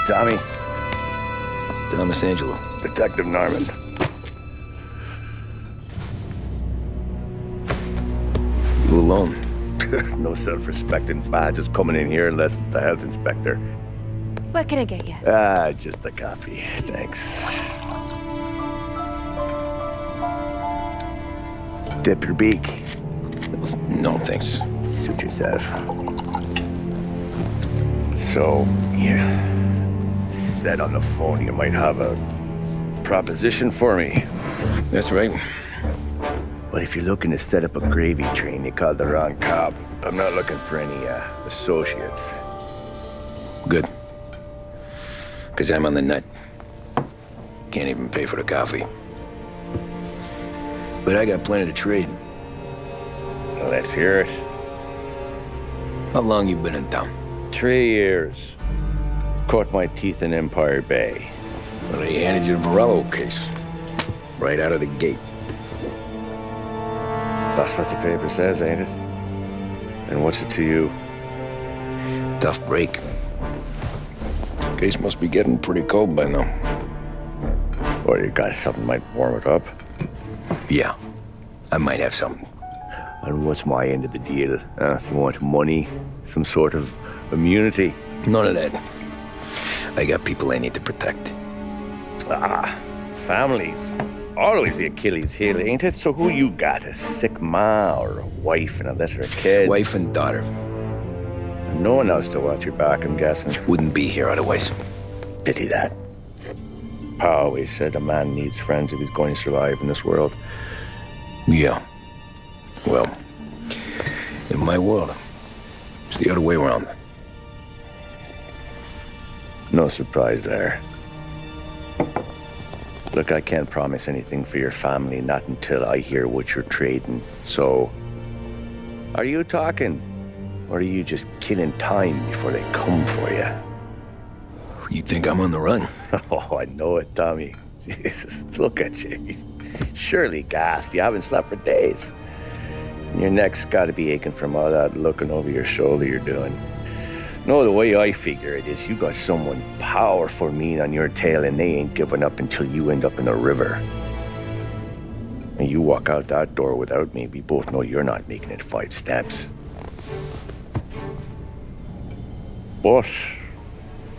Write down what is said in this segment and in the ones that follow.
Tommy. Thomas Angelo. Detective Norman. You alone? No self-respecting badges coming in here unless it's the health inspector. What can I get you? Just a coffee. Thanks. Dip your beak. No, thanks. Suit yourself. So, you said on the phone you might have a proposition for me. That's right. Well, if you're looking to set up a gravy train, you called the wrong cop. I'm not looking for any, associates. Good. Because I'm on the nut. Can't even pay for the coffee. But I got plenty to trade. Well, let's hear it. How long you been in town? 3 years. Caught my teeth in Empire Bay. Well, they handed you the Morello case. Right out of the gate. That's what the paper says, ain't it? And what's it to you? Tough break. Case must be getting pretty cold by now. Or you got something might warm it up? Yeah, I might have something. And what's my end of the deal? You want money? Some sort of immunity? None of that. I got people I need to protect. Families. Always the Achilles heel, ain't it? So who you got? A sick ma or a wife and a litter of kids? Wife and daughter. And no one else to watch your back, I'm guessing. Wouldn't be here otherwise. Pity that. Pa always said a man needs friends if he's going to survive in this world. Yeah. Well, in my world, it's the other way around. No surprise there. Look, I can't promise anything for your family, not until I hear what you're trading. So, are you talking? Or are you just killing time before they come for you? You think I'm on the run? Oh, I know it, Tommy. Jesus, look at you. Surely gassed. You haven't slept for days. And your neck's got to be aching from all that looking over your shoulder you're doing. No, the way I figure it is you got someone powerful mean on your tail and they ain't giving up until you end up in the river. And you walk out that door without me, we both know you're not making it 5 steps. But,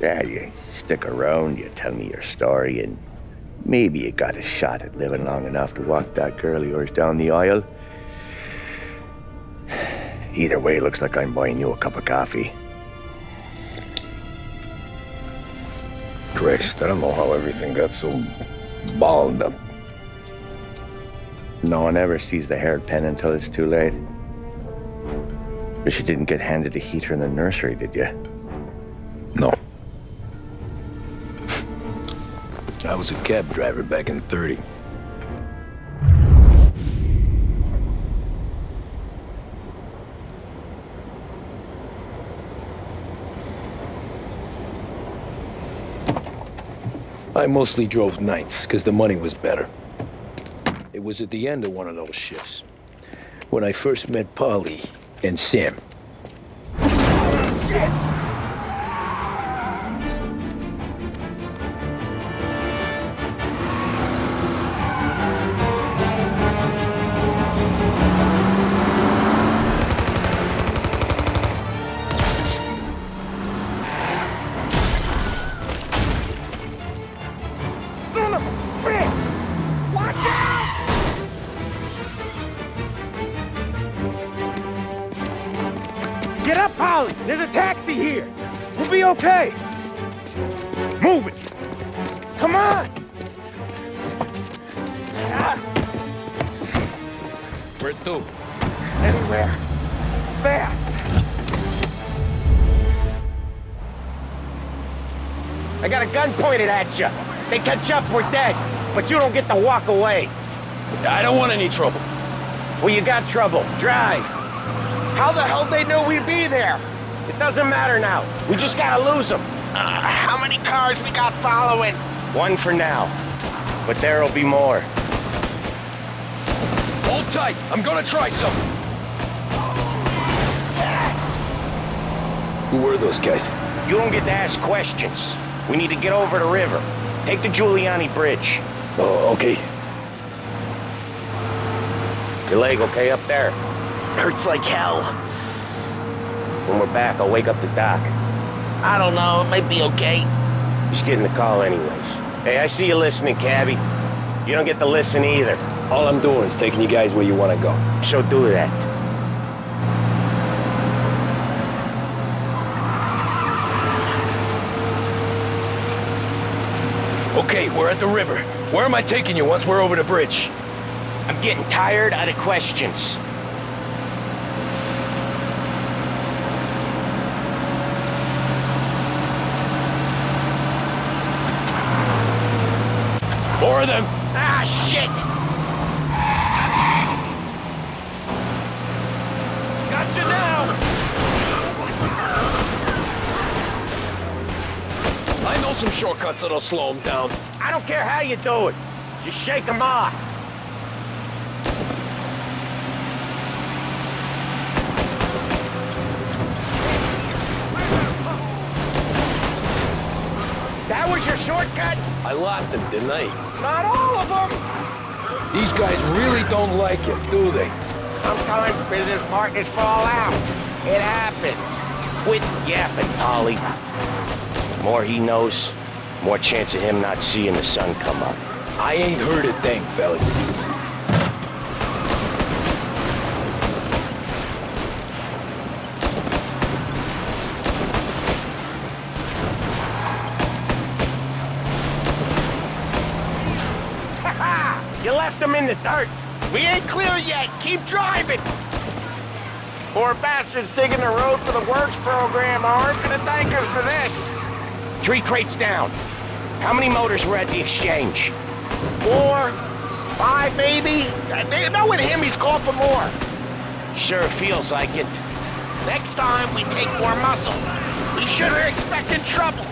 yeah, you stick around, you tell me your story, and maybe you got a shot at living long enough to walk that girl of yours down the aisle. Either way, it looks like I'm buying you a cup of coffee. Christ, I don't know how everything got so balled up. No one ever sees the haired pen until it's too late. But you didn't get handed a heater in the nursery, did you? No. I was a cab driver back in '30. I mostly drove nights, because the money was better. It was at the end of one of those shifts, when I first met Polly and Sam. Son of a bitch! Watch out! Get up, Polly! There's a taxi here! We'll be okay! Move it! Come on! Where to? Anywhere. Fast! I got a gun pointed at you. They catch up, we're dead. But you don't get to walk away. I don't want any trouble. Well, you got trouble. Drive. How the hell they knew we'd be there? It doesn't matter now. We just gotta lose them. How many cars we got following? One for now. But there'll be more. Hold tight. I'm gonna try something. Who were those guys? You don't get to ask questions. We need to get over the river. Take the Giuliani Bridge. Oh, okay. Your leg okay up there? Hurts like hell. When we're back, I'll wake up the doc. I don't know, it might be okay. He's getting the call anyways. Hey, I see you listening, Cabby. You don't get to listen either. All I'm doing is taking you guys where you want to go. So do that. Okay, we're at the river. Where am I taking you once we're over the bridge? I'm getting tired of the questions. More of them. Ah, shit! Gotcha now! I know some shortcuts that'll slow them down. I don't care how you do it. Just shake them off. That was your shortcut? I lost him, didn't I? Not all of them. These guys really don't like it, do they? Sometimes business partners fall out. It happens. Quit yapping, Polly. The more he knows, more chance of him not seeing the sun come up. I ain't heard a thing, fellas. You left them in the dirt. We ain't clear yet, keep driving! Poor bastards digging the road for the works program aren't gonna thank us for this. 3 crates down. How many motors were at the exchange? 4, 5 maybe? Knowing him, he's called for more. Sure feels like it. Next time, we take more muscle. We should have expected trouble.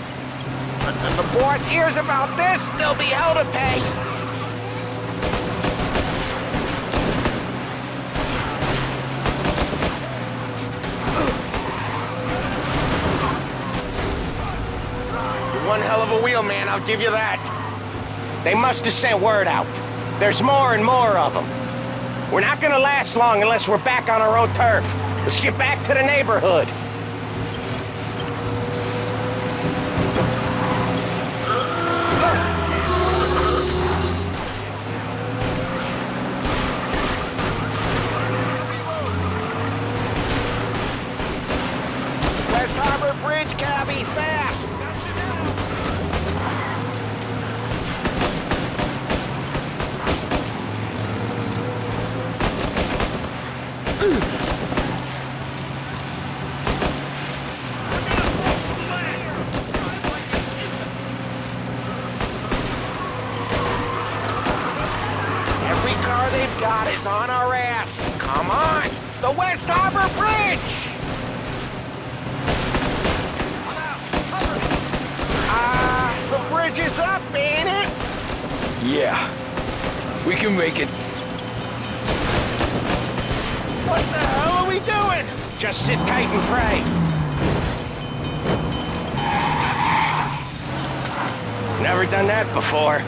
But if the boss hears about this, there'll be hell to pay. One hell of a wheel, man, I'll give you that. They must have sent word out. There's more and more of them. We're not gonna last long unless we're back on our own turf. Let's get back to the neighborhood. West Harbor Bridge, cabby, fast! Every car they've got is on our ass. Come on! The West Harbor Bridge! The bridge is up, ain't it? Yeah. We can make it. What the hell are we doing? Just sit tight and pray. Never done that before.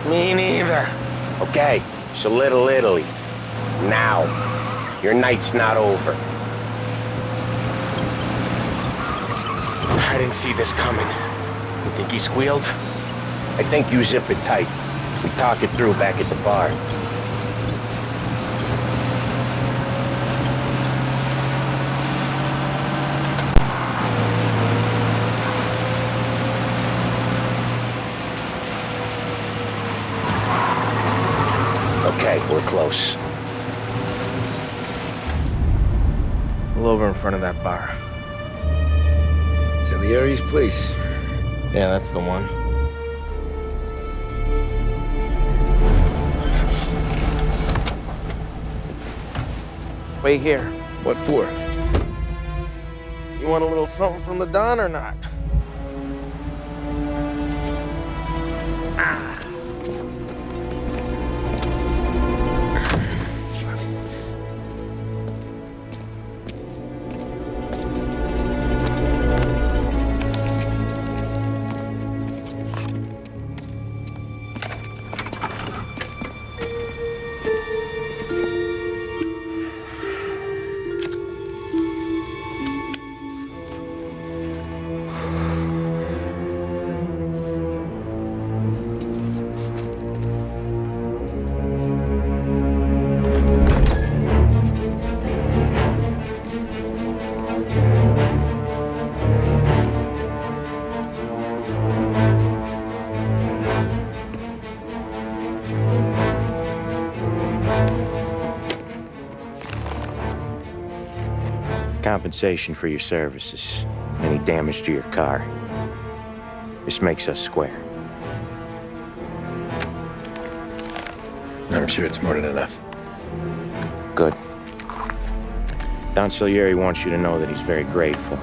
Me neither. Okay, so Little Italy. Now. Your night's not over. I didn't see this coming. You think he squealed? I think you zip it tight. We talk it through back at the bar. Okay, we're close. Pull over in front of that bar. Salieri's place. Yeah, that's the one. Wait here. What for? You want a little something from the Don or not? Compensation for your services. Any damage to your car. This makes us square. I'm sure it's more than enough. Good. Don Salieri wants you to know that he's very grateful.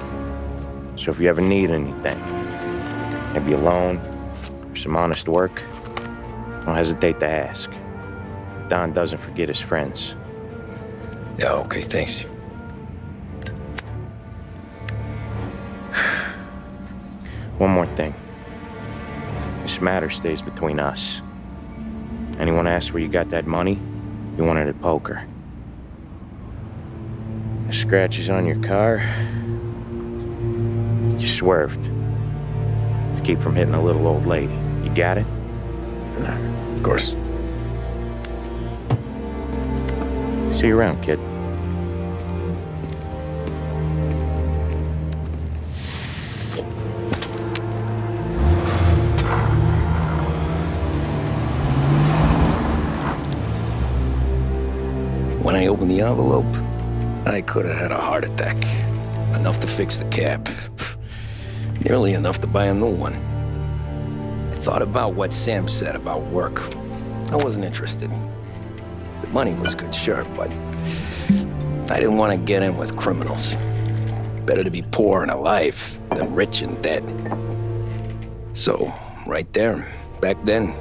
So if you ever need anything, maybe a loan or some honest work, don't hesitate to ask. Don doesn't forget his friends. Yeah, okay, thanks. One more thing. This matter stays between us. Anyone asks where you got that money, you won it at poker. The scratches on your car, you swerved to keep from hitting a little old lady. You got it? Of course. See you around, kid. When I opened the envelope, I could have had a heart attack. Enough to fix the cap. Nearly enough to buy a new one. I thought about what Sam said about work. I wasn't interested. The money was good, sure, but I didn't want to get in with criminals. Better to be poor and alive than rich and dead. So, right there, back then,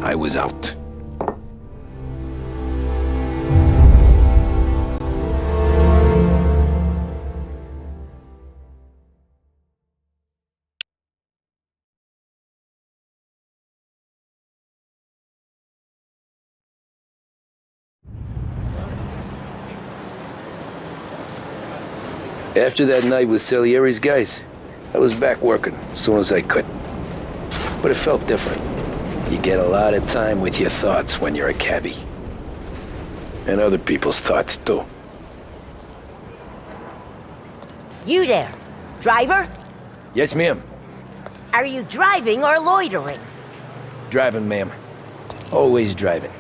I was out. After that night with Salieri's guys, I was back working as soon as I could. But it felt different. You get a lot of time with your thoughts when you're a cabbie. And other people's thoughts, too. You there, driver? Yes, ma'am. Are you driving or loitering? Driving, ma'am. Always driving.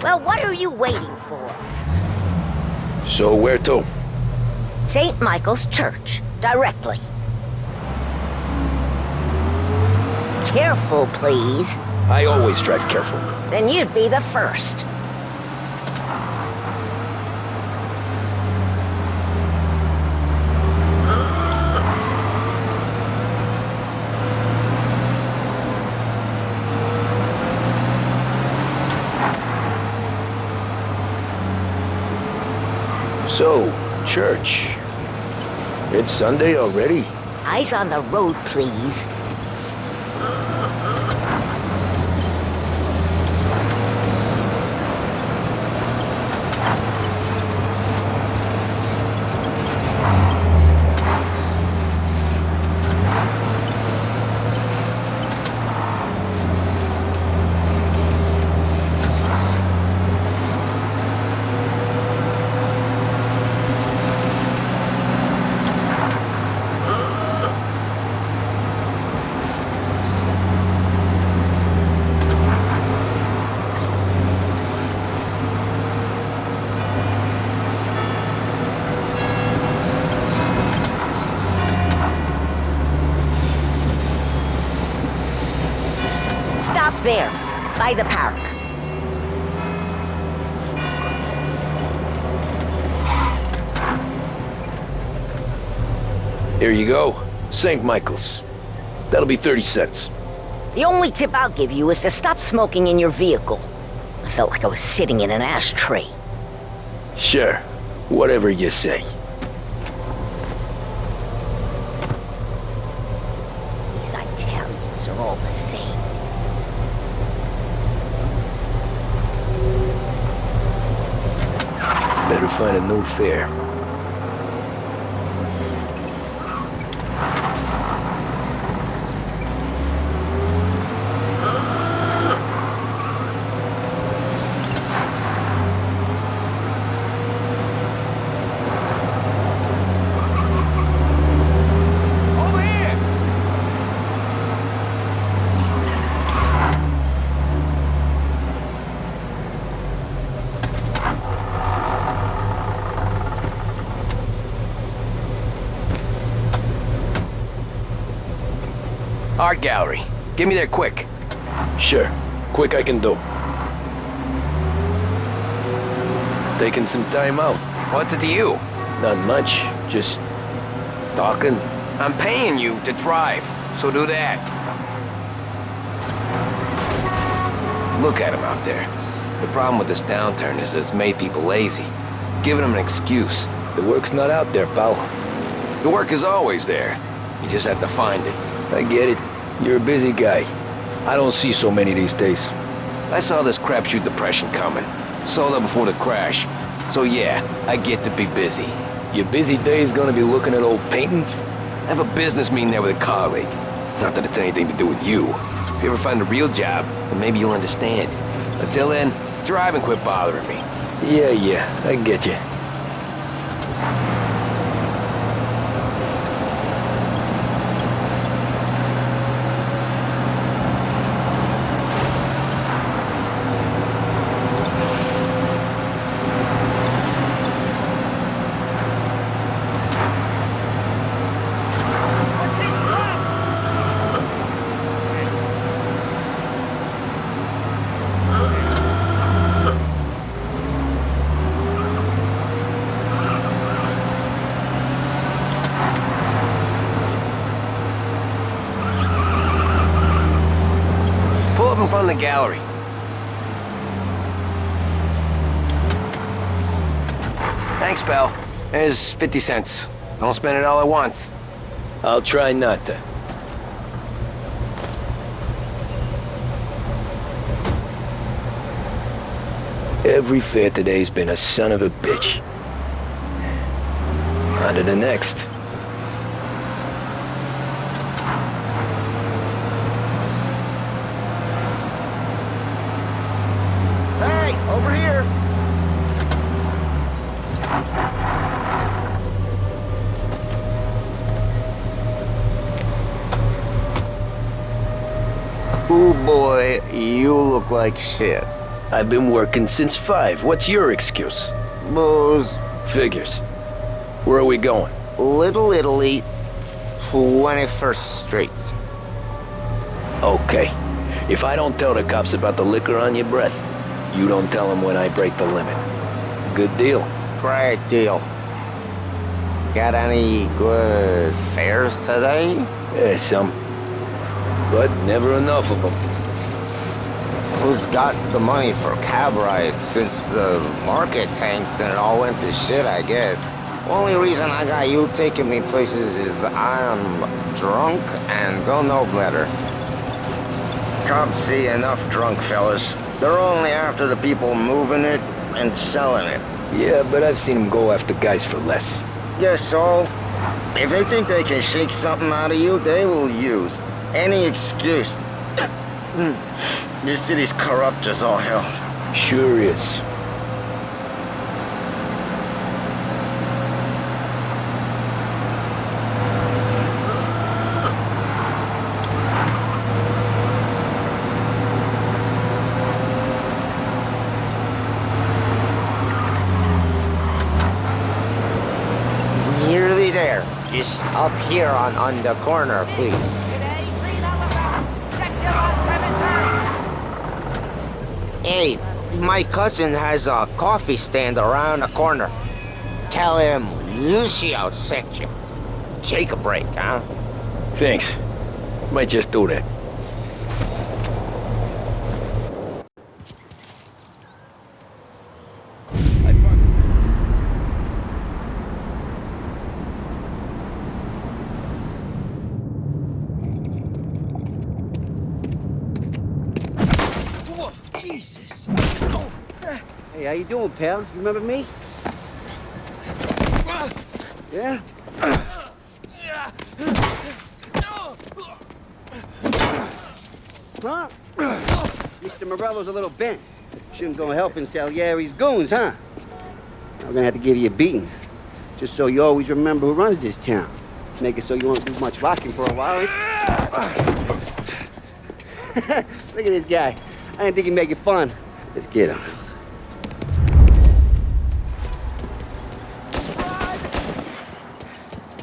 Well, what are you waiting for? So where to? St. Michael's Church, directly. Careful, please. I always drive careful. Then you'd be the first. So, church. It's Sunday already? Eyes on the road, please. Stop there, by the park. Here you go. St. Michael's. That'll be 30 cents. The only tip I'll give you is to stop smoking in your vehicle. I felt like I was sitting in an ashtray. Sure. Whatever you say. These Italians are all the same. Better find a new fare. Art gallery. Get me there quick. Sure. Quick I can do. Taking some time out. What's it to you? Not much. Just talking. I'm paying you to drive, so do that. Look at him out there. The problem with this downturn is that it's made people lazy. Giving them an excuse. The work's not out there, pal. The work is always there. You just have to find it. I get it. You're a busy guy. I don't see so many these days. I saw this crapshoot depression coming. Sold up before the crash. So yeah, I get to be busy. Your busy day's gonna be looking at old paintings? I have a business meeting there with a colleague. Not that it's anything to do with you. If you ever find a real job, then maybe you'll understand. Until then, drive and quit bothering me. Yeah, I get you. Pull up in front of the gallery. Thanks, pal. There's 50 cents. Don't spend it all at once. I'll try not to. Every fare today's been a son of a bitch. On to the next. Hey, over here. Ooh boy, you look like shit. I've been working since 5. What's your excuse? Booze, Figures. Where are we going? Little Italy, 21st Street. Okay. If I don't tell the cops about the liquor on your breath, you don't tell them when I break the limit. Good deal. Great deal. Got any good fares today? Yeah, some. But never enough of them. Who's got the money for cab rides since the market tanked and it all went to shit, I guess? Only reason I got you taking me places is I'm drunk and don't know better. Cops see enough drunk fellas. They're only after the people moving it and selling it. Yeah, but I've seen them go after guys for less. Guess so. If they think they can shake something out of you, they will use any excuse. This city's corrupt as all hell. Sure is. Nearly there. Just up here on the corner, please. Hey, my cousin has a coffee stand around the corner. Tell him Lucio sent you. Take a break, huh? Thanks. Might just do that. Hey, how you doing, pal? You remember me? Yeah? Huh? Mr. Morello's a little bent. Shouldn't go helping Salieri's goons, huh? I'm gonna have to give you a beating. Just so you always remember who runs this town. Make it so you won't do much rocking for a while. Look at this guy. I didn't think he'd make it fun. Let's get him.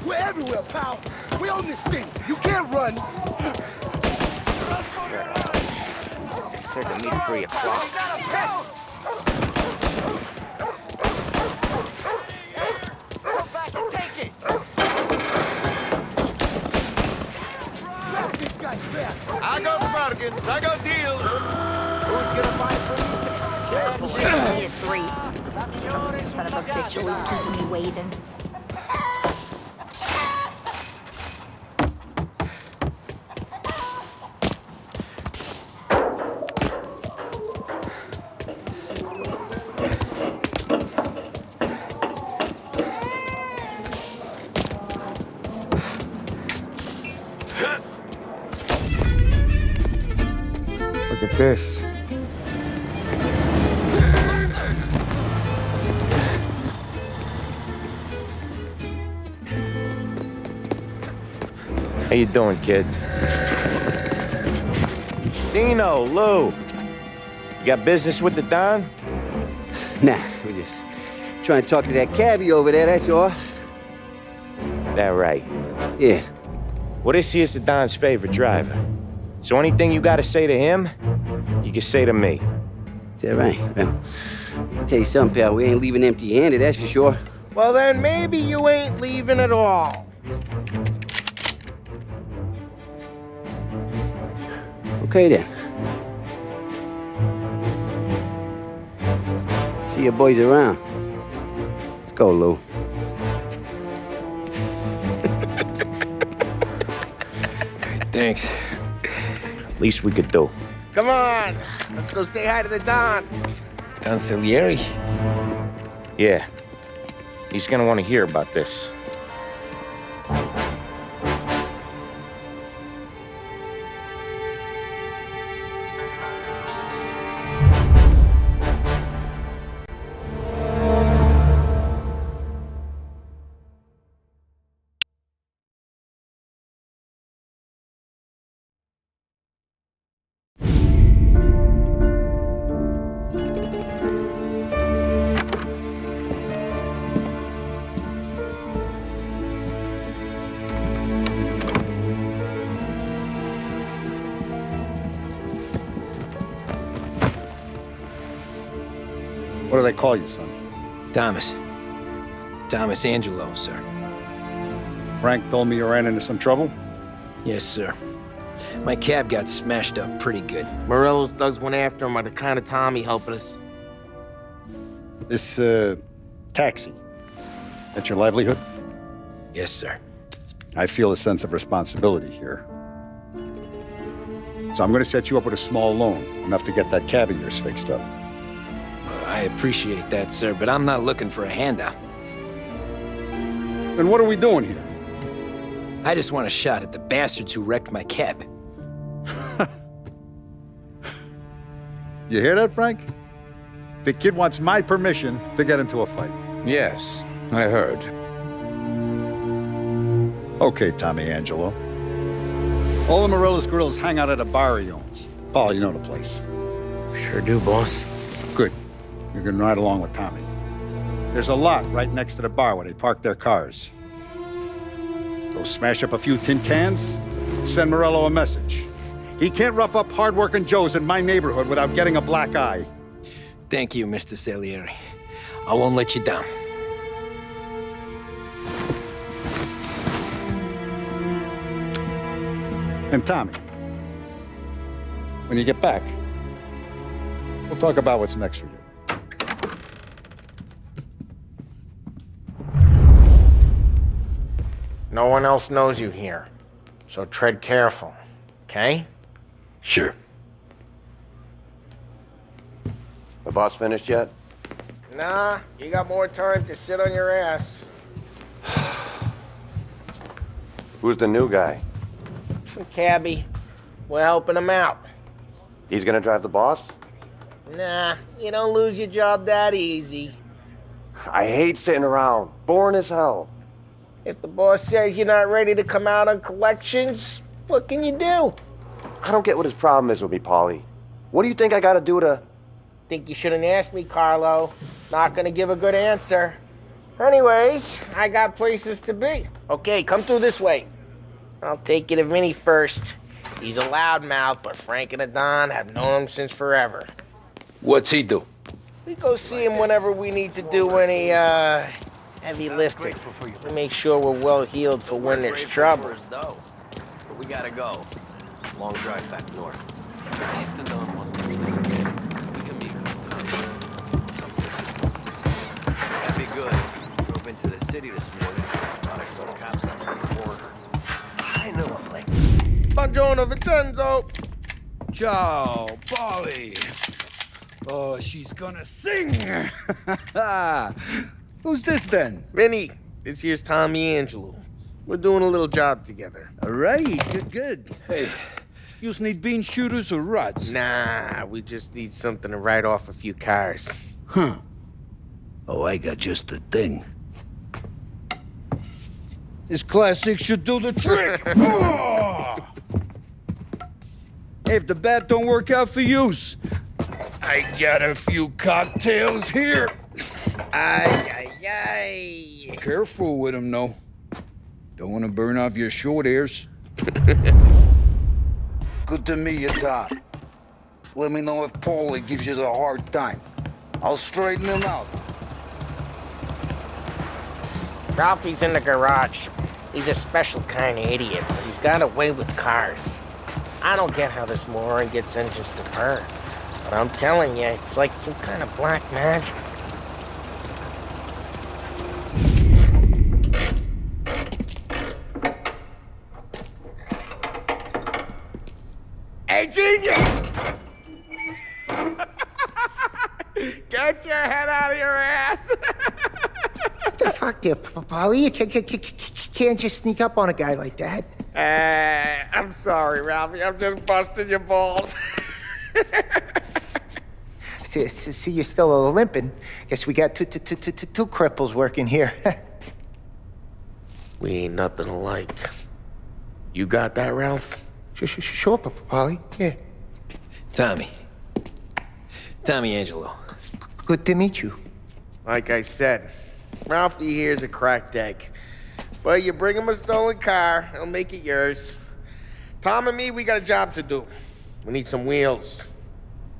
We're everywhere, pal. We own this thing. You can't run. Said to meet at 3 o'clock. Go back and take it! Drop these guys fast! I got bargains, I got deals. Who's gonna buy from me today? He said to me at 3. Son of a bitch always keeping me waiting. Look at this. How you doing, kid? Dino, Lou. You got business with the Don? Nah, we're just trying to talk to that cabbie over there, that's all. That right. Yeah. Well, this here's the Don's favorite driver. So anything you gotta say to him, you can say to me. Is that right? Well, I'll tell you something, pal. We ain't leaving empty-handed, that's for sure. Well, then maybe you ain't leaving at all. Okay, then. See your boys around. Let's go, Lou. Thanks. Least we could do. Come on, let's go say hi to the Don. Don Salieri? Yeah. He's gonna want to hear about this. What do they call you, son? Thomas. Thomas Angelo, sir. Frank told me you ran into some trouble? Yes, sir. My cab got smashed up pretty good. Morello's thugs went after him by the kind of Tommy helping us. This, taxi. That's your livelihood? Yes, sir. I feel a sense of responsibility here. So I'm gonna set you up with a small loan, enough to get that cab of yours fixed up. I appreciate that, sir, but I'm not looking for a handout. Then what are we doing here? I just want a shot at the bastards who wrecked my cab. You hear that, Frank? The kid wants my permission to get into a fight. Yes, I heard. Okay, Tommy Angelo. All the Morella's grills hang out at a bar he owns. Paul, you know the place. Sure do, boss. Good. You can ride along with Tommy. There's a lot right next to the bar where they park their cars. Go smash up a few tin cans, send Morello a message. He can't rough up hard-working Joes in my neighborhood without getting a black eye. Thank you, Mr. Salieri. I won't let you down. And Tommy, when you get back, we'll talk about what's next for you. No one else knows you here, so tread careful, okay? Sure. The boss finished yet? Nah, you got more time to sit on your ass. Who's the new guy? Some cabbie. We're helping him out. He's gonna drive the boss? Nah, you don't lose your job that easy. I hate sitting around. Boring as hell. If the boss says you're not ready to come out on collections, what can you do? I don't get what his problem is with me, Paulie. What do you think I gotta do to... Think you shouldn't ask me, Carlo. Not gonna give a good answer. Anyways, I got places to be. Okay, come through this way. I'll take you to Vinny first. He's a loudmouth, but Frank and the Don have known him since forever. What's he do? We go see him whenever we need to do any, heavy lifting. We make sure we're well healed for when there's trouble. But we gotta go. Long drive back north. If the Don wants to meet us again, we can meet him. That'd be good. Drove into the city this morning. Thought I saw cops on the border. I know a place. Buongiorno, Vincenzo! Ciao, Polly. Oh, she's gonna sing. Who's this then? Vinny, this here's Tommy Angelo. We're doing a little job together. All right, good. Hey, you need bean shooters or rods? Nah, we just need something to write off a few cars. Huh. Oh, I got just the thing. This classic should do the trick. Oh! Hey, if the bat don't work out for yous, I got a few cocktails here. Ay, ay, ay. Careful with them, though. Don't want to burn off your short hairs. Good to meet you, Tom. Let me know if Paulie gives you a hard time. I'll straighten him out. Ralphie's in the garage. He's a special kind of idiot, but he's got a way with cars. I don't get how this moron gets engines to burn. But I'm telling you, it's like some kind of black magic. Hey, genius! Get your head out of your ass! What the fuck there, Polly? You can't just sneak up on a guy like that. I'm sorry, Ralphie. I'm just busting your balls. See, you're still limping. Guess we got two cripples working here. We ain't nothing alike. You got that, Ralph? Sure, Polly. Yeah. Tommy Angelo. Good to meet you. Like I said, Ralphie here's a cracked egg. But you bring him a stolen car, he'll make it yours. Tom and me, we got a job to do. We need some wheels.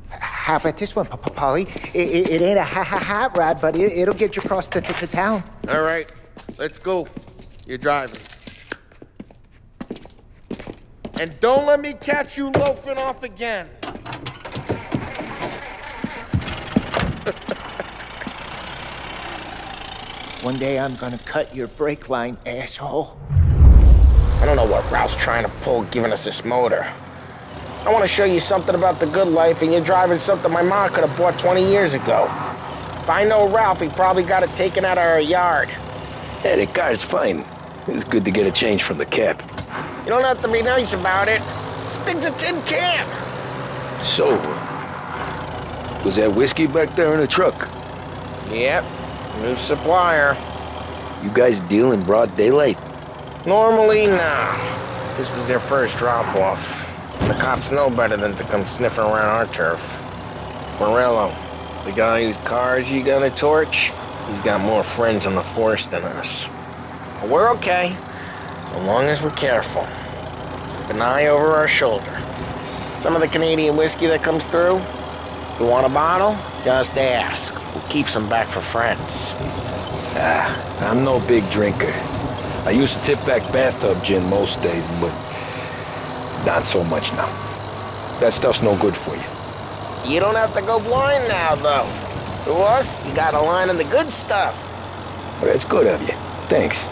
How about this one, Polly? It ain't a hot rod, but it'll get you across to town. All right, let's go. You're driving. And don't let me catch you loafing off again. One day I'm gonna cut your brake line, asshole. I don't know what Ralph's trying to pull giving us this motor. I want to show you something about the good life, and you're driving something my mom could have bought 20 years ago. If I know Ralph, he probably got it taken out of our yard. Hey, the car's fine. It's good to get a change from the cap. You don't have to be nice about it. This thing's a tin can. So, was that whiskey back there in the truck? Yep, new supplier. You guys deal in broad daylight? Normally, nah. This was their first drop-off. The cops know better than to come sniffing around our turf. Morello, the guy whose cars you gonna torch, he's got more friends on the force than us. But we're okay, so long as we're careful. Keep an eye over our shoulder. Some of the Canadian whiskey that comes through, you want a bottle? Just ask. We'll keep some back for friends. I'm no big drinker. I used to tip back bathtub gin most days, but not so much now. That stuff's no good for you. You don't have to go blind now, though. To us, you got a line of the good stuff. Well, that's good of you. Thanks.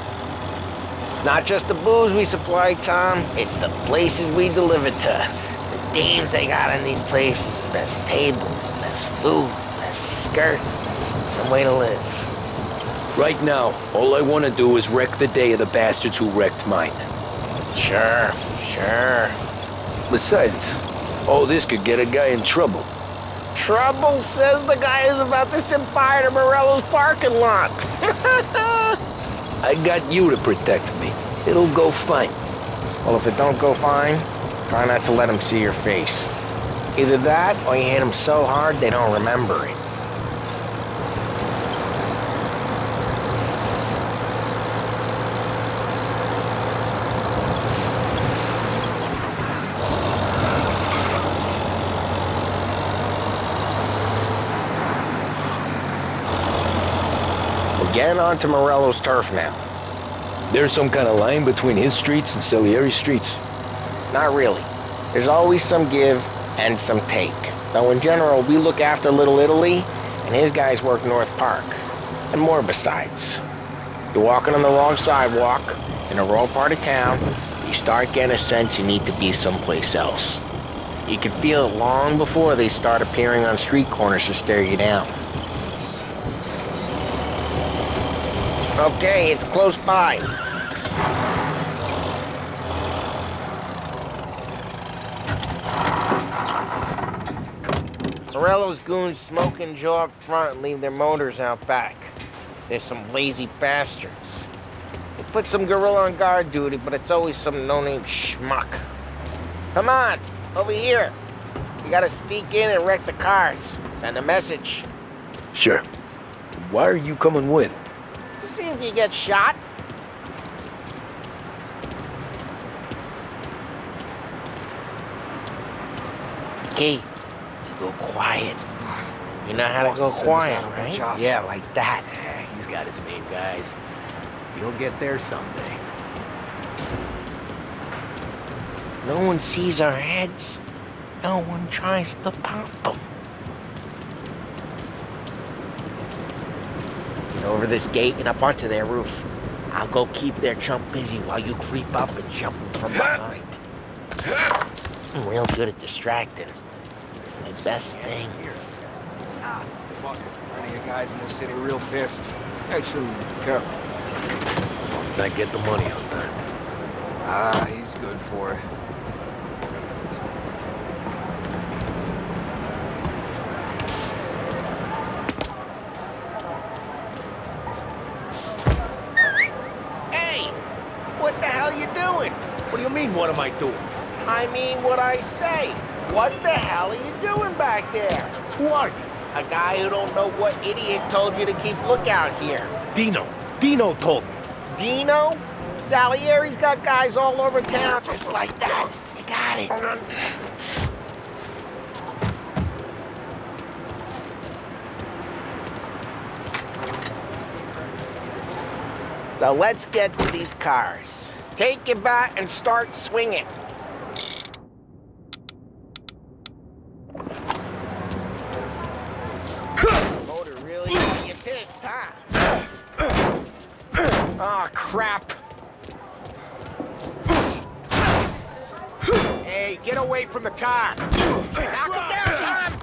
Not just the booze we supply, Tom. It's the places we deliver to. The dames they got in these places. Best tables, best food, best skirt. Some way to live. Right now, all I want to do is wreck the day of the bastards who wrecked mine. Sure. Besides, all this could get a guy in trouble. Trouble says the guy is about to set fire to Morello's parking lot. I got you to protect me. It'll go fine. Well, if it don't go fine, try not to let them see your face. Either that, or you hit them so hard they don't remember it. getting onto Morello's turf now. There's some kind of line between his streets and Salieri's streets? Not really. There's always some give and some take. Though in general, we look after Little Italy, and his guys work North Park. And more besides. You're walking on the wrong sidewalk, in the wrong part of town, you start getting a sense you need to be someplace else. You can feel it long before they start appearing on street corners to stare you down. Okay, it's close by. Morello's goons smoke and jaw up front and leave their motors out back. They're some lazy bastards. They put some gorilla on guard duty, but it's always some no-name schmuck. Come on, over here. You gotta sneak in and wreck the cars. Send a message. Sure. Why are you coming with? To see if you get shot. Okay, you go quiet. You know how to go quiet, right? Yeah, like that. He's got his main guys. You'll get there someday. If no one sees our heads, no one tries to pop them. Get over this gate and up onto their roof. I'll go keep their chump busy while you creep up and jump them from behind. I'm real good at distracting. It's my best thing. Plenty of guys in this city real pissed. Actually, be careful. As long as I get the money on time. Ah, he's good for it. Hey! What the hell you doing? What do you mean, what am I doing? I mean what I say. What the hell are you doing back there? Who are you? A guy who don't know what idiot told you to keep lookout here. Dino. Dino told me. Dino? Salieri's got guys all over town just like that. You got it. So let's get to these cars. Take your bat and start swinging. Motor really got you pissed, huh? Oh, crap. Hey, get away from the car. Knock him down, son!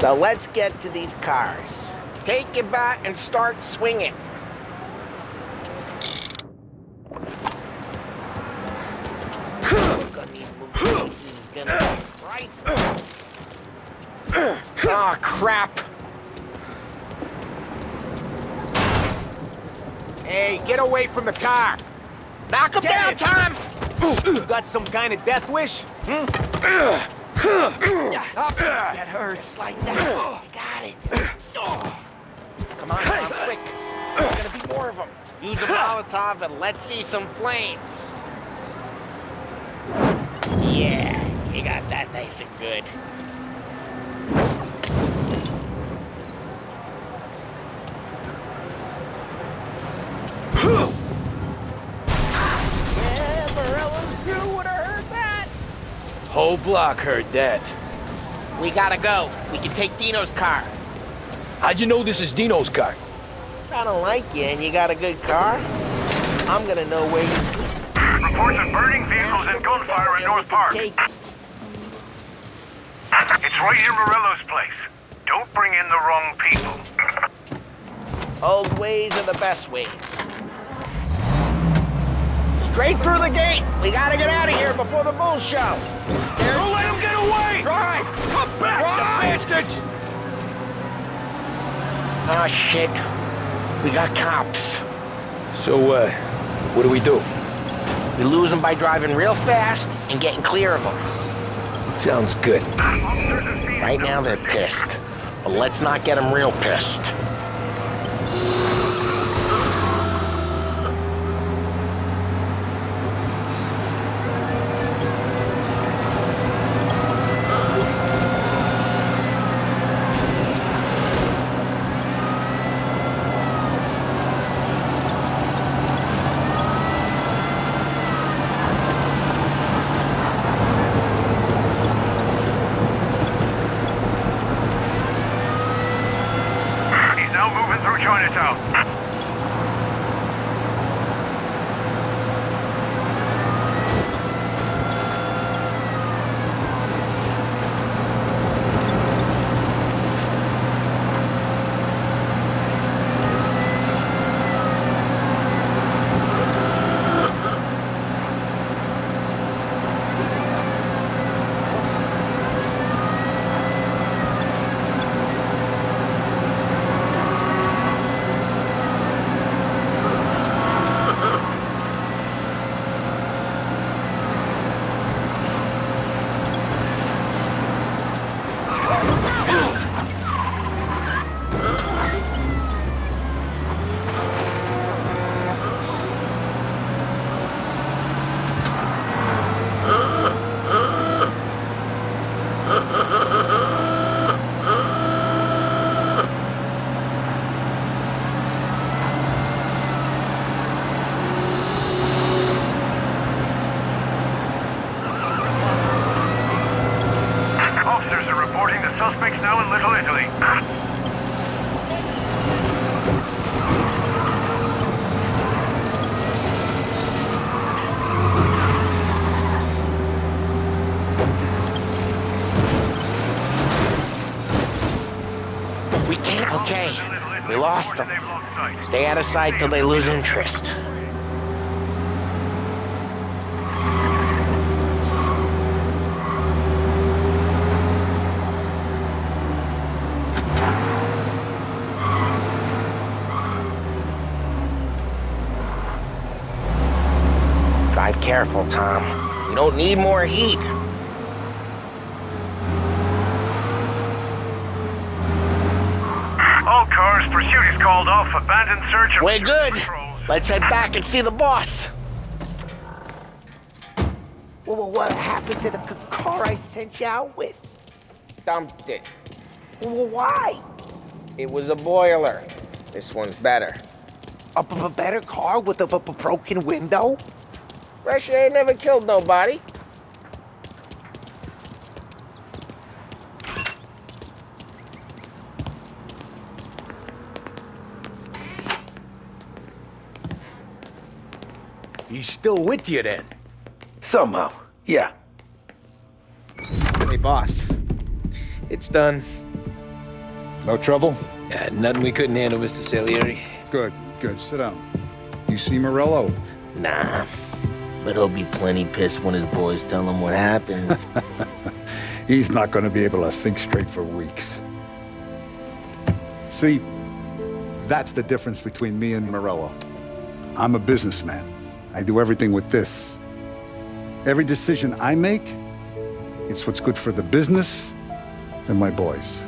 So let's get to these cars. Take your bat and start swinging. Look on these movie pieces is gonna be priceless. Oh, crap. Hey, get away from the car! Knock him down, Tom! You got some kind of death wish? That hurts like that. You got it. Come on, Tom, quick. There's gonna be more of them. Use a Molotov and let's see some flames. Yeah, you got that nice and good. Yeah, Morello's crew would have heard that. Whole block heard that. We gotta go. We can take Dino's car. How'd you know this is Dino's car? I don't like you and you got a good car. I'm gonna know where you... Reports of burning vehicles and gunfire in North Park. It's right near Morello's place. Don't bring in the wrong people. Old ways are the best ways. Straight through the gate! We gotta get out of here before the bull show! Don't let him get away! Drive! Come back, Drive! you bastards! Oh, shit. We got cops. So, what do we do? We lose them by driving real fast and getting clear of them. Sounds good. Right now they're pissed, but let's not get them real pissed. Chinatown. Officers are reporting the suspects now in Little Italy. We can't. Okay, we lost them. Stay out of sight till they lose interest. Drive careful, Tom. We don't need more heat. All cars, pursuit is called off. Abandoned search and... We're good. Let's head back and see the boss. Well, what happened to the car I sent you out with? Dumped it. Well, why? It was a boiler. This one's better. A better car with a broken window? Fresh air never killed nobody. He's still with you then? Somehow, yeah. Hey, boss. It's done. No trouble? Yeah, nothing we couldn't handle, Mr. Salieri. Good, good. Sit down. You see Morello? Nah. But he'll be plenty pissed when his boys tell him what happened. He's not going to be able to think straight for weeks. See, that's the difference between me and Morello. I'm a businessman. I do everything with this. Every decision I make, it's what's good for the business and my boys.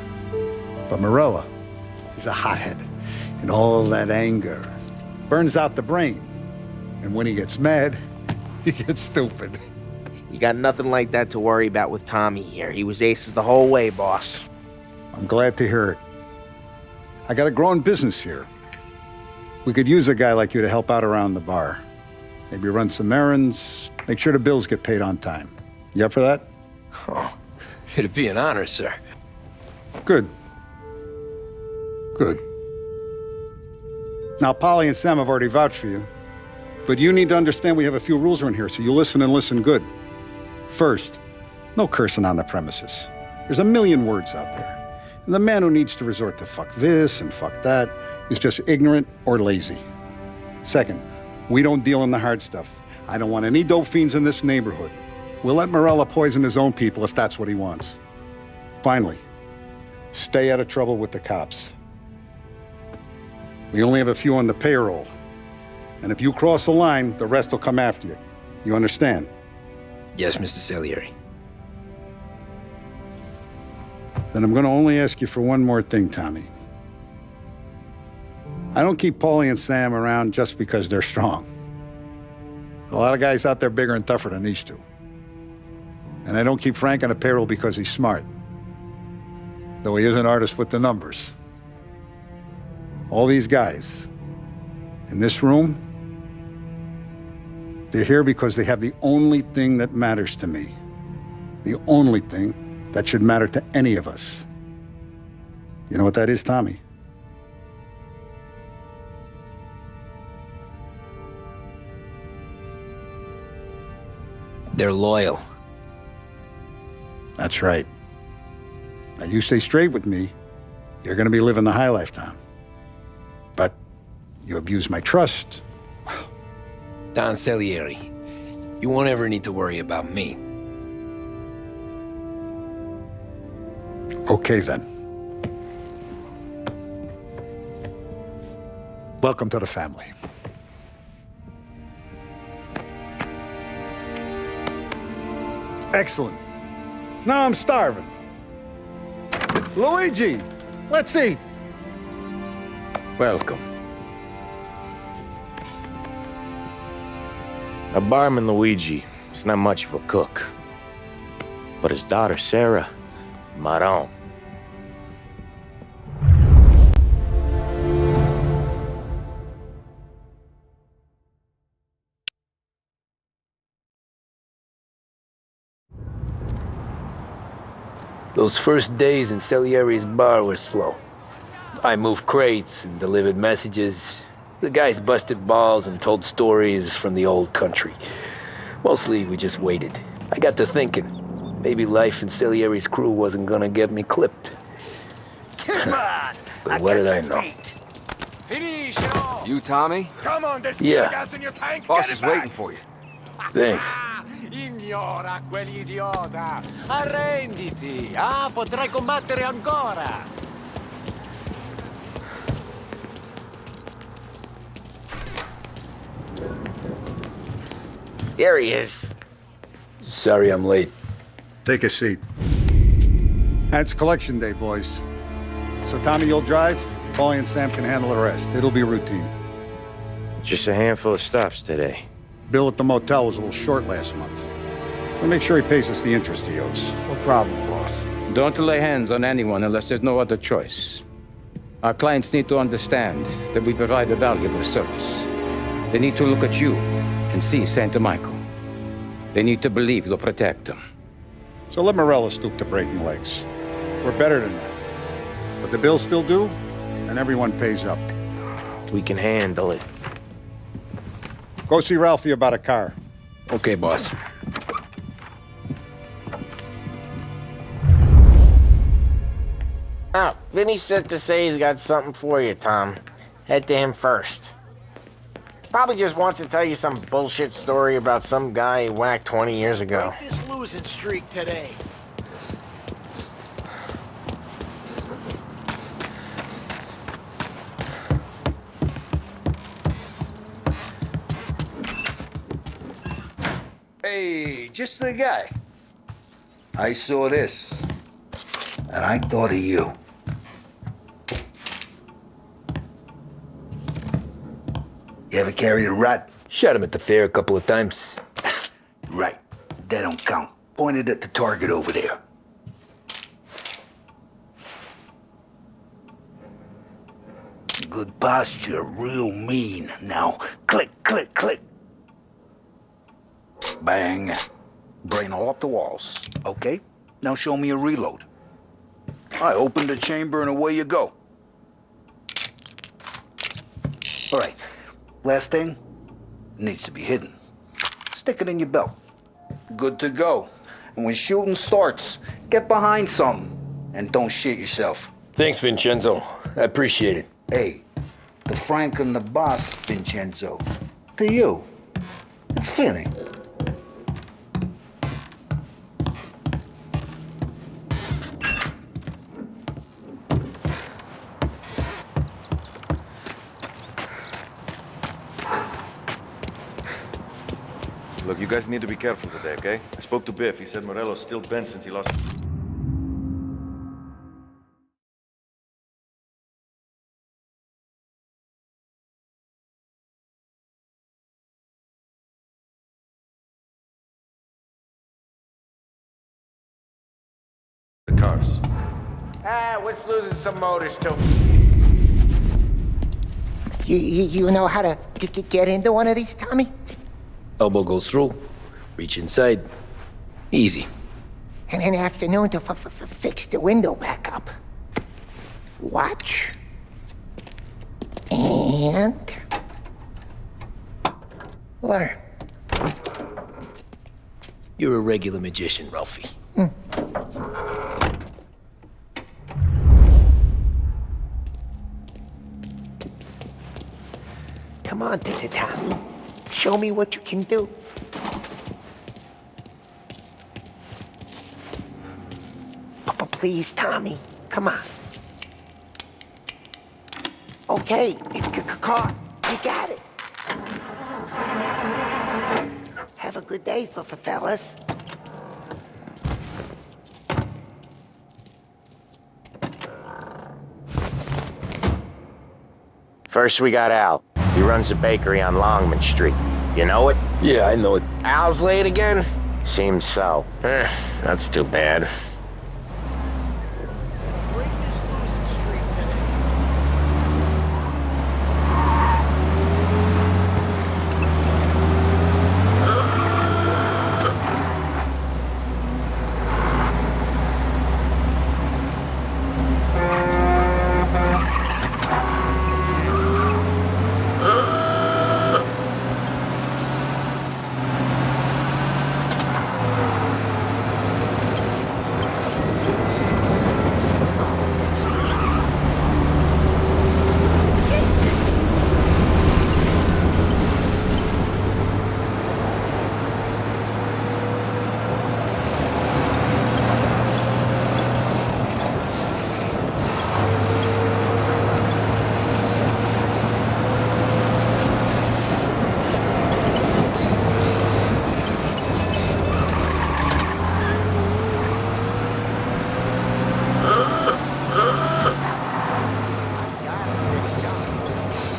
But Morello is a hothead, and all that anger burns out the brain. And when he gets mad, he gets stupid. You got nothing like that to worry about with Tommy here. He was aces the whole way, boss. I'm glad to hear it. I got a growing business here. We could use a guy like you to help out around the bar. Maybe run some errands, make sure the bills get paid on time. You up for that? Oh, it'd be an honor, sir. Good. Good. Now, Polly and Sam have already vouched for you. But you need to understand we have a few rules around here, so you listen and listen good. First, no cursing on the premises. There's a million words out there. And the man who needs to resort to fuck this and fuck that is just ignorant or lazy. Second, we don't deal in the hard stuff. I don't want any dope fiends in this neighborhood. We'll let Morello poison his own people if that's what he wants. Finally, stay out of trouble with the cops. We only have a few on the payroll. And if you cross the line, the rest will come after you. You understand? Yes, Mr. Salieri. Then I'm going to only ask you for one more thing, Tommy. I don't keep Paulie and Sam around just because they're strong. A lot of guys out there bigger and tougher than these two. And I don't keep Frank on the payroll because he's smart. Though he is an artist with the numbers. All these guys in this room, they're here because they have the only thing that matters to me. The only thing that should matter to any of us. You know what that is, Tommy? They're loyal. That's right. Now, you stay straight with me, you're gonna be living the high life, Tom. But you abuse my trust. Don Salieri, you won't ever need to worry about me. Okay, then. Welcome to the family. Excellent. Now I'm starving. Luigi, let's eat. Welcome. A barman Luigi is not much of a cook. But his daughter Sarah, Maron. Those first days in Salieri's bar were slow. I moved crates and delivered messages. The guys busted balls and told stories from the old country. Mostly, we just waited. I got to thinking, maybe life in Salieri's crew wasn't gonna get me clipped. Come on! But what did I know? Finish! You, Tommy? Come on, there's Yeah. gas in your tank. Boss Get is it back. waiting for you. Thanks. Ignora quell'idiota! Arrenditi! Ah, potrai combattere ancora! Here he is. Sorry I'm late. Take a seat. And it's collection day, boys. So Tommy, you'll drive. Paulie and Sam can handle the rest. It'll be routine. Just a handful of stops today. Bill at the motel was a little short last month. So make sure he pays us the interest he owes. No problem, boss. Don't lay hands on anyone unless there's no other choice. Our clients need to understand that we provide a valuable service. They need to look at you and see Santa Michael. They need to believe you'll protect them. So let Morello stoop to breaking legs. We're better than that. But the bills still due, and everyone pays up. We can handle it. Go see Ralphie about a car. Okay, boss. Ah, Vinny said to say he's got something for you, Tom. Head to him first. Probably just wants to tell you some bullshit story about some guy he whacked 20 years ago. Break this losing streak today. Hey, just the guy. I saw this, and I thought of you. You ever carried a rat? Shot him at the fair a couple of times. Right. That don't count. Pointed at the target over there. Good posture, real mean. Now, click, click, click. Bang. Brain all up the walls. Okay, now show me a reload. I open the chamber and away you go. All right, last thing, needs to be hidden. Stick it in your belt. Good to go. And when shooting starts, get behind something and don't shit yourself. Thanks, Vincenzo. I appreciate it. Hey, the Frank and the boss, Vincenzo. To you, it's Vinny. Look, you guys need to be careful today, okay? I spoke to Biff. He said Morello's still bent since he lost... the cars. What's losing some motors to? You know how to get into one of these, Tommy? Elbow goes through, reach inside. Easy. And an afternoon to fix the window back up. Watch. And... learn. You're a regular magician, Ralphie. Come on, Tommy. Show me what you can do. Please, Tommy. Come on. Okay, it's caught. You got it. Have a good day, fellas. First, we got Al. He runs a bakery on Longman Street. You know it? Yeah, I know it. Al's late again? Seems so. That's too bad.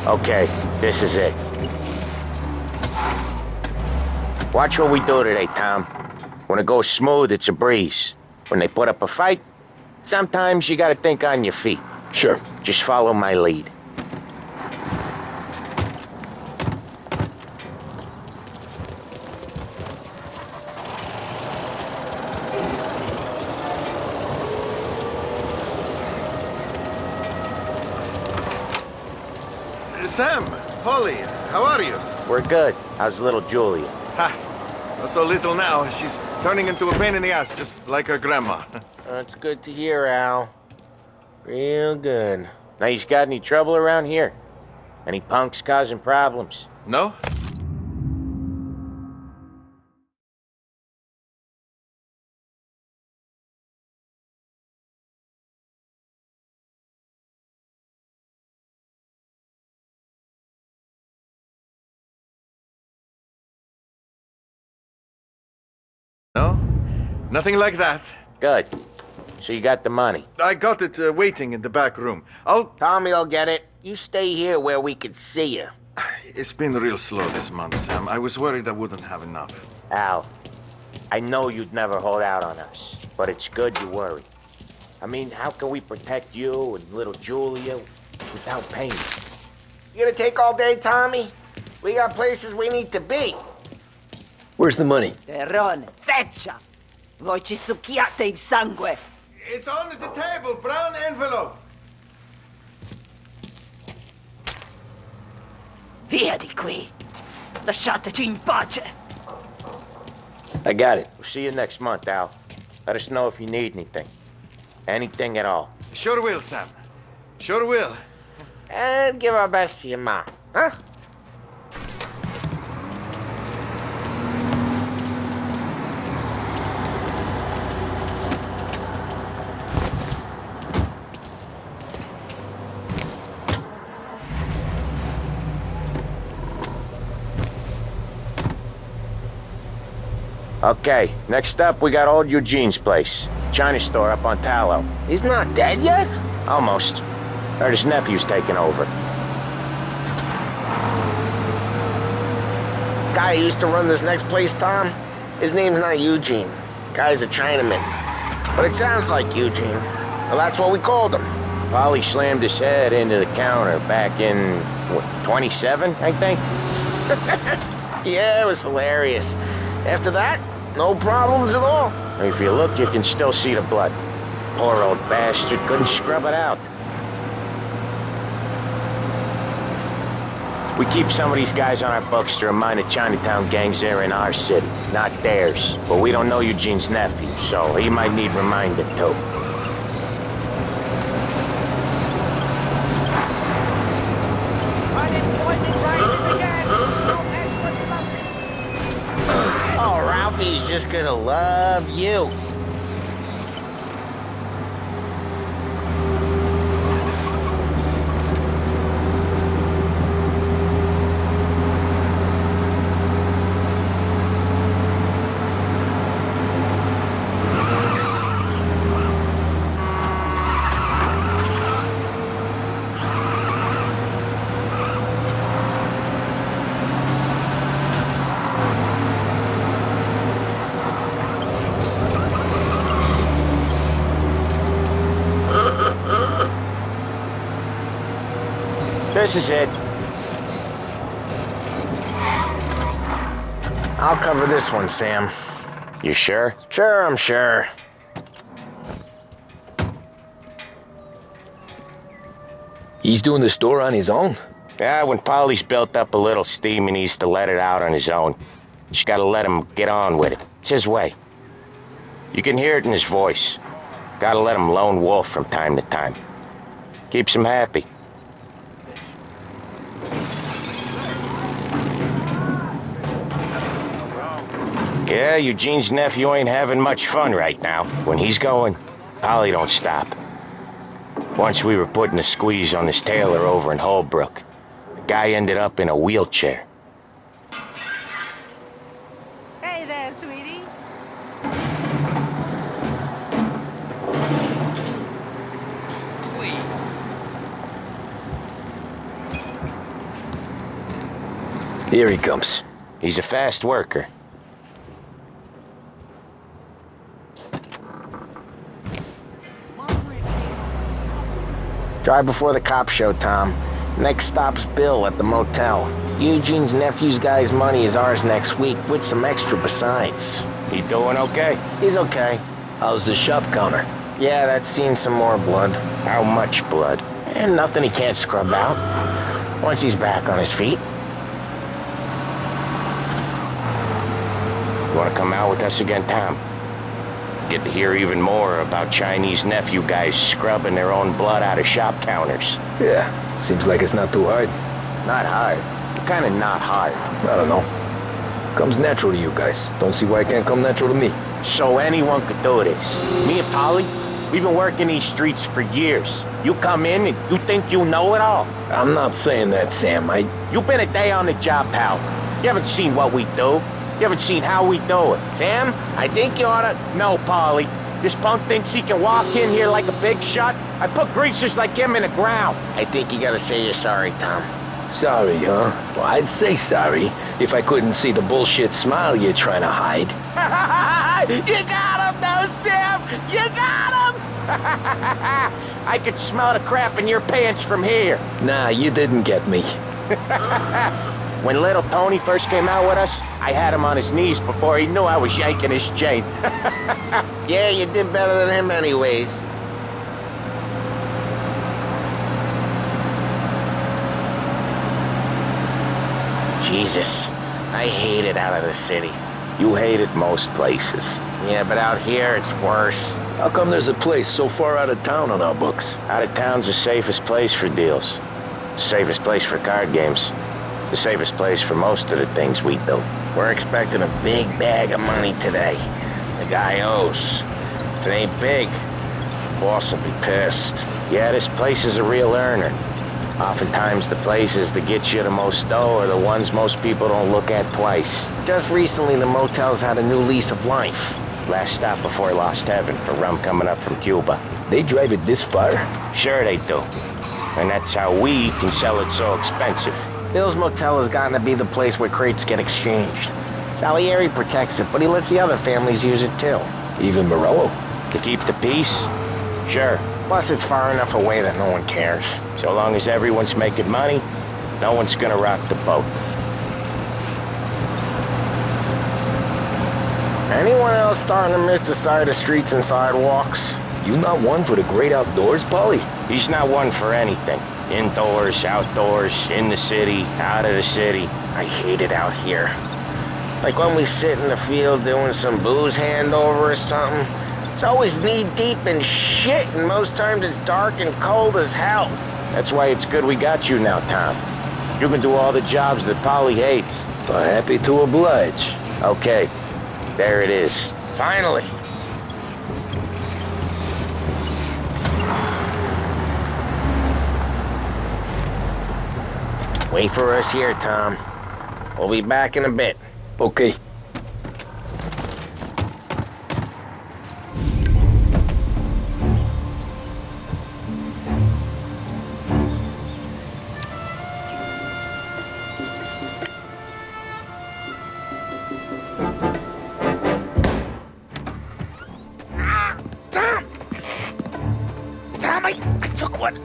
Okay, this is it. Watch what we do today, Tom. When it goes smooth, it's a breeze. When they put up a fight, sometimes you gotta think on your feet. Sure. Just follow my lead. Sam, Holly, how are you? We're good. How's little Julia? Ha! Not so little now. She's turning into a pain in the ass, just like her grandma. That's good to hear, Al. Real good. Now, you got any trouble around here? Any punks causing problems? No? No? Nothing like that. Good. So you got the money? I got it waiting in the back room. Tommy'll get it. You stay here where we can see you. It's been real slow this month, Sam. I was worried I wouldn't have enough. Al, I know you'd never hold out on us, but it's good you worry. I mean, how can we protect you and little Julia without pain? You gonna take all day, Tommy? We got places we need to be. Where's the money? Terrone, feccia! Voi ci succhiate il sangue! It's on the table, brown envelope. Via di qui! Lasciateci in pace! I got it. We'll see you next month, Al. Let us know if you need anything. Anything at all. Sure will, Sam. Sure will. And give our best to your mom, huh? Okay, next up, we got old Eugene's place. China store up on Tallow. He's not dead yet? Almost. Heard his nephew's taking over. Guy who used to run this next place, Tom? His name's not Eugene. Guy's a Chinaman. But it sounds like Eugene. Well, that's what we called him. Polly slammed his head into the counter back in, what, 27, I think? Yeah, it was hilarious. After that, no problems at all. If you look, you can still see the blood. Poor old bastard couldn't scrub it out. We keep some of these guys on our books to remind the Chinatown gangs they're in our city, not theirs. But we don't know Eugene's nephew, so he might need reminded too. Oh, Ralphie's just gonna love you. This is it. I'll cover this one, Sam. You sure? Sure, I'm sure. He's doing the store on his own? Yeah, when Polly's built up a little steam, he needs to let it out on his own. Just gotta let him get on with it. It's his way. You can hear it in his voice. Gotta let him lone wolf from time to time. Keeps him happy. Yeah, Eugene's nephew ain't having much fun right now. When he's going, Polly don't stop. Once we were putting a squeeze on this tailor over in Holbrook. The guy ended up in a wheelchair. Hey there, sweetie. Please. Here he comes. He's a fast worker. Drive before the cops show, Tom. Next stop's Bill at the motel. Eugene's nephew's guy's money is ours next week, with some extra besides. He doing okay? He's okay. How's the shop counter? Yeah, that's seen some more blood. How much blood? And nothing he can't scrub out. Once he's back on his feet. You wanna come out with us again, Tom? get to hear even more about Chinese nephew guys scrubbing their own blood out of shop counters. Yeah, seems like it's not too hard. Not hard. Kind of not hard. I don't know. Comes natural to you guys. Don't see why it can't come natural to me. So anyone could do this. Me and Polly, we've been working these streets for years. You come in and you think you know it all. I'm not saying that, Sam. You've been a day on the job, pal. You haven't seen what we do. You haven't seen how we do it. Sam, I think you oughta... No, Polly. This punk thinks he can walk in here like a big shot. I put greasers like him in the ground. I think you gotta say you're sorry, Tom. Sorry, huh? Well, I'd say sorry if I couldn't see the bullshit smile you're trying to hide. You got him, though, Sam! You got him! I could smell the crap in your pants from here. Nah, you didn't get me. When little Tony first came out with us, I had him on his knees before he knew I was yanking his chain. Yeah, you did better than him anyways. Jesus, I hate it out of the city. You hate it most places. Yeah, but out here, it's worse. How come there's a place so far out of town on our books? Out of town's the safest place for deals. The safest place for card games. The safest place for most of the things we do. We're expecting a big bag of money today. The guy owes. If it ain't big, the boss will be pissed. Yeah, this place is a real earner. Oftentimes the places that get you the most dough are the ones most people don't look at twice. Just recently, the motel's had a new lease of life. Last stop before Lost Heaven for rum coming up from Cuba. They drive it this far? Sure they do. And that's how we can sell it so expensive. Bill's Motel has gotten to be the place where crates get exchanged. Salieri protects it, but he lets the other families use it too. Even Morello? To keep the peace? Sure. Plus, it's far enough away that no one cares. So long as everyone's making money, no one's gonna rock the boat. Anyone else starting to miss the sight of streets and sidewalks? You not one for the great outdoors, Polly? He's not one for anything. Indoors, outdoors, in the city, out of the city. I hate it out here. Like when we sit in the field doing some booze handover or something. It's always knee-deep in shit, and most times it's dark and cold as hell. That's why it's good we got you now, Tom. You can do all the jobs that Polly hates. Well, happy to oblige. Okay, there it is. Finally. Wait for us here, Tom. We'll be back in a bit. Okay.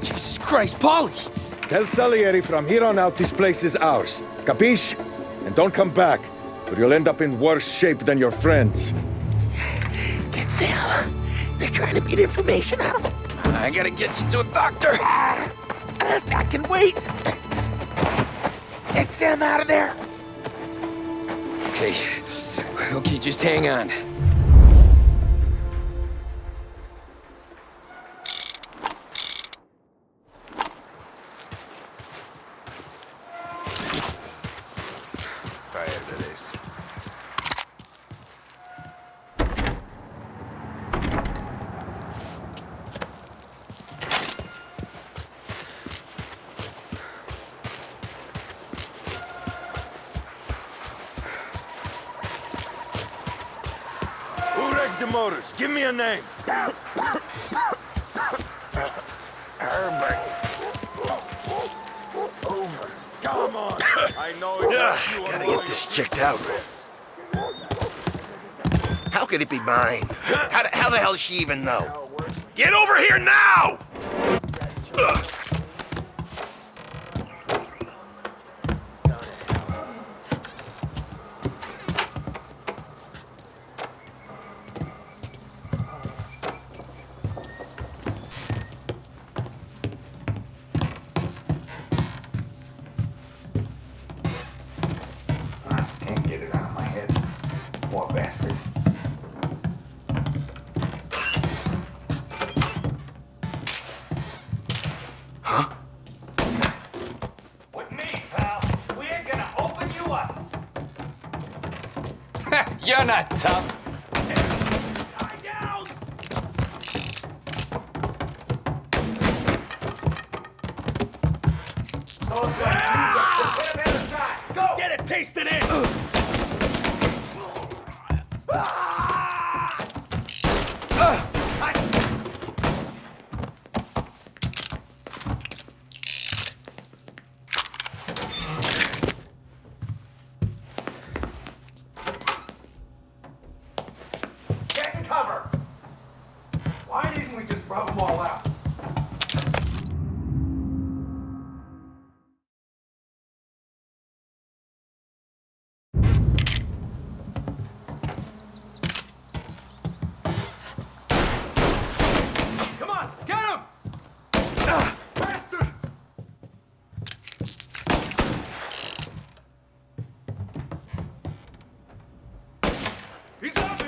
Jesus Christ, Polly! Tell Salieri from here on out this place is ours. Capiche? And don't come back, or you'll end up in worse shape than your friends. Get Sam. They're trying to beat information out of him. I gotta get you to a doctor. I can wait. Get Sam out of there. Okay, just hang on. The motors. Give me a name. Herbert. Over. Come on. I know it's you. Gotta get this checked out. How could it be mine? How the hell does she even know? Get over here now! Can't get it out of my head. Poor bastard. You're not tough. Go! Get a taste of this! Get in cover! Why didn't we just rub them all out? Come on, get him! Bastard! He's on me!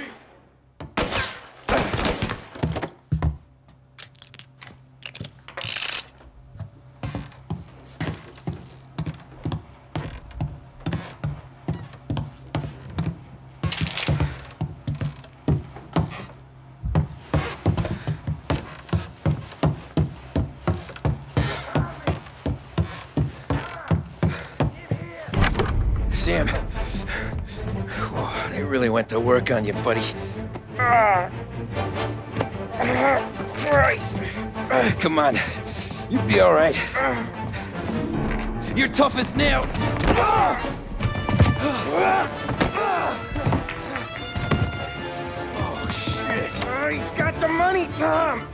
Sam. Whoa, they really went to work on you, buddy. Christ. Come on. You'll be all right. You're tough as nails. Oh, shit. He's got the money, Tom.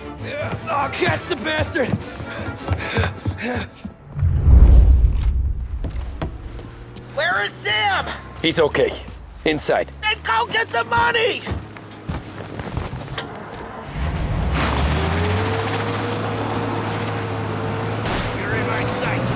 Oh, catch the bastard. Where is Sam? He's okay. Inside. Then go get the money! You're in my sights.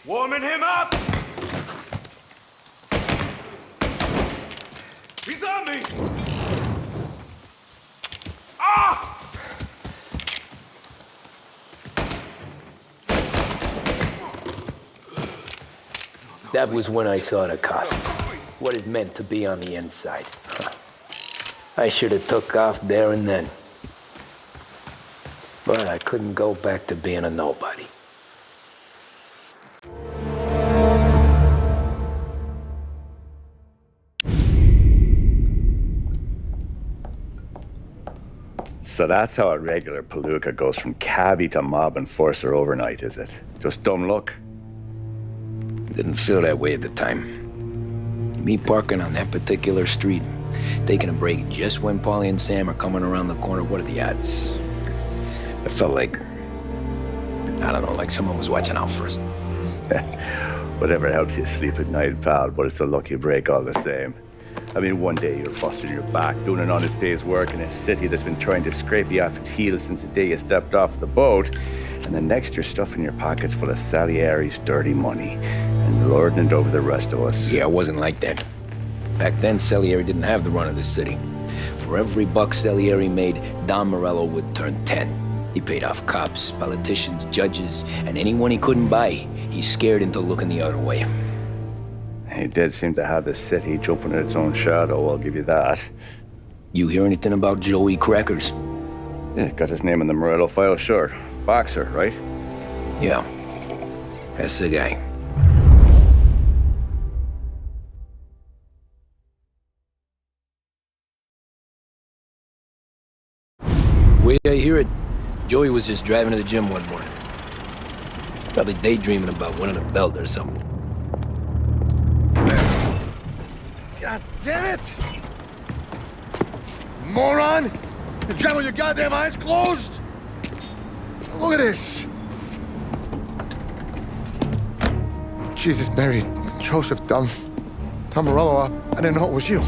Warming him up! He's on me! Ah! That was when I saw the cost. What it meant to be on the inside. I should have took off there and then. But I couldn't go back to being a nobody. So that's how a regular palooka goes from cabbie to mob enforcer overnight, is it? Just dumb luck? Didn't feel that way at the time. Me parking on that particular street, taking a break just when Paulie and Sam are coming around the corner, what are the odds? I felt like, I don't know, like someone was watching out for us. Whatever helps you sleep at night, pal, but it's a lucky break all the same. I mean, one day you're busting your back, doing an honest day's work in a city that's been trying to scrape you off its heels since the day you stepped off the boat, and the next you're stuffing your pockets full of Salieri's dirty money and lording it over the rest of us. Yeah, it wasn't like that. Back then, Salieri didn't have the run of the city. For every buck Salieri made, Don Morello would turn 10. He paid off cops, politicians, judges, and anyone he couldn't buy, he scared into looking the other way. He did seem to have the city jumping at its own shadow, I'll give you that. You hear anything about Joey Crackers? Yeah, got his name in the Morello file, sure. Boxer, right? Yeah. That's the guy. The way I hear it, Joey was just driving to the gym one morning. Probably daydreaming about winning a belt or something. God damn it! Moron! You driving with your goddamn eyes closed? Look at this! Jesus, Mary, Joseph, Tom Morello, I didn't know it was you.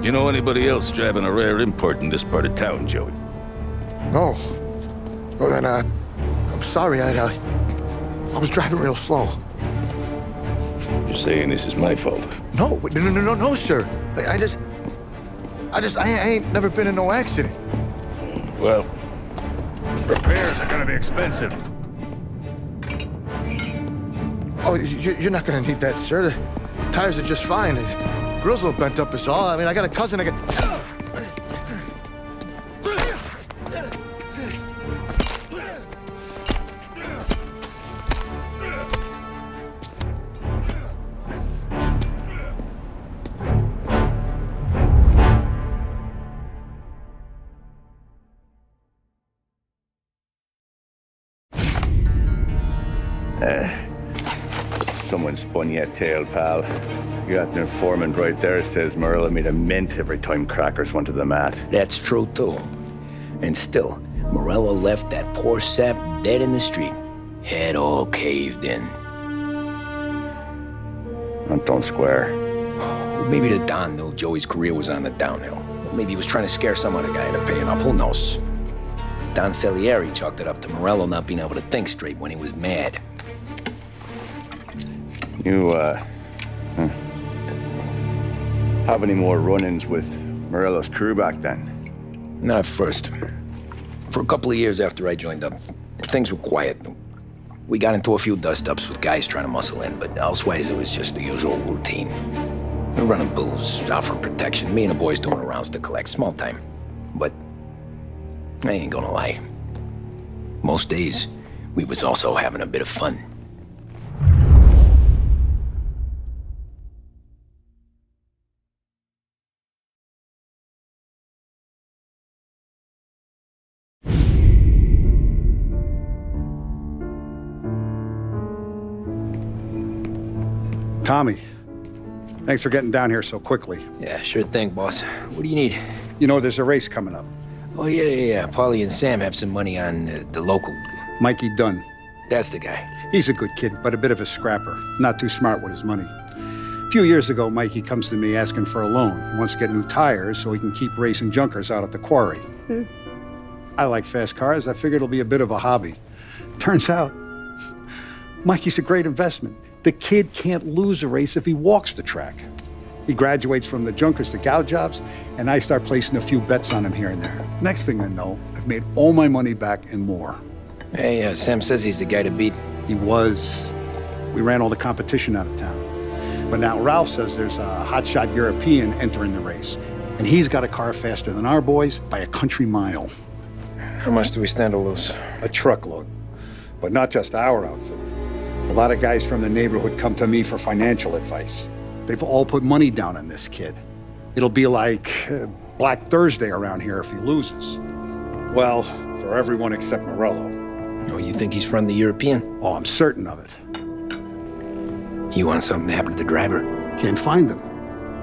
You know anybody else driving a rare import in this part of town, Joey? No. Well, then, I'm sorry, I was driving real slow. You're saying this is my fault? No, sir. I ain't never been in no accident. Well, repairs are gonna be expensive. Oh, you're not gonna need that, sir. The tires are just fine. The grill's a little bent up is all. I mean, I got a cousin I can... Someone spun you a tail, pal. You got an informant right there says Morello made a mint every time crackers went to the mat. That's true, too. And still, Morello left that poor sap dead in the street. Head all caved in. That don't square. Well, maybe the Don knew Joey's career was on the downhill. Or maybe he was trying to scare some other guy into paying up. Who knows? Don Salieri chalked it up to Morello not being able to think straight when he was mad. You, have any more run-ins with Morello's crew back then? Not at first. For a couple of years after I joined up, things were quiet. We got into a few dust-ups with guys trying to muscle in, but elsewise it was just the usual routine. We're running booze, offering protection, me and the boys doing rounds to collect, small time. But I ain't gonna lie. Most days, we was also having a bit of fun. Tommy, thanks for getting down here so quickly. Yeah, sure thing, boss. What do you need? You know, there's a race coming up. Oh, yeah. Paulie and Sam have some money on the local. Mikey Dunn. That's the guy. He's a good kid, but a bit of a scrapper. Not too smart with his money. A few years ago, Mikey comes to me asking for a loan. He wants to get new tires so he can keep racing junkers out at the quarry. I like fast cars. I figured it'll be a bit of a hobby. Turns out, Mikey's a great investment. The kid can't lose a race if he walks the track. He graduates from the junkers to gal jobs, and I start placing a few bets on him here and there. Next thing I know, I've made all my money back and more. Hey, Sam says he's the guy to beat. He was. We ran all the competition out of town. But now Ralph says there's a hotshot European entering the race, and he's got a car faster than our boys by a country mile. How much do we stand to lose? A truckload. But not just our outfit. A lot of guys from the neighborhood come to me for financial advice. They've all put money down on this kid. It'll be like Black Thursday around here if he loses. Well, for everyone except Morello. Oh, you think he's from the European? Oh, I'm certain of it. You want something to happen to the driver? Can't find him.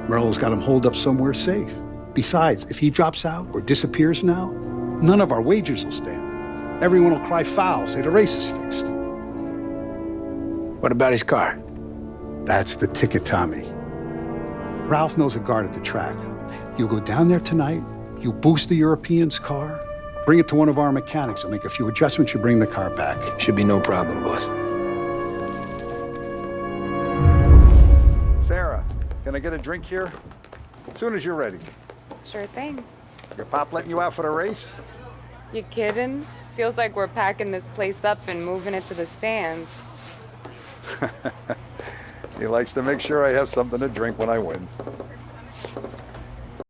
Morello's got him holed up somewhere safe. Besides, if he drops out or disappears now, none of our wagers will stand. Everyone will cry foul, say the race is fixed. What about his car? That's the ticket, Tommy. Ralph knows a guard at the track. You go down there tonight, you boost the European's car, bring it to one of our mechanics, and make a few adjustments, you bring the car back. Should be no problem, boss. Sarah, can I get a drink here? As soon as you're ready. Sure thing. Your pop letting you out for the race? You kidding? Feels like we're packing this place up and moving it to the stands. He likes to make sure I have something to drink when I win.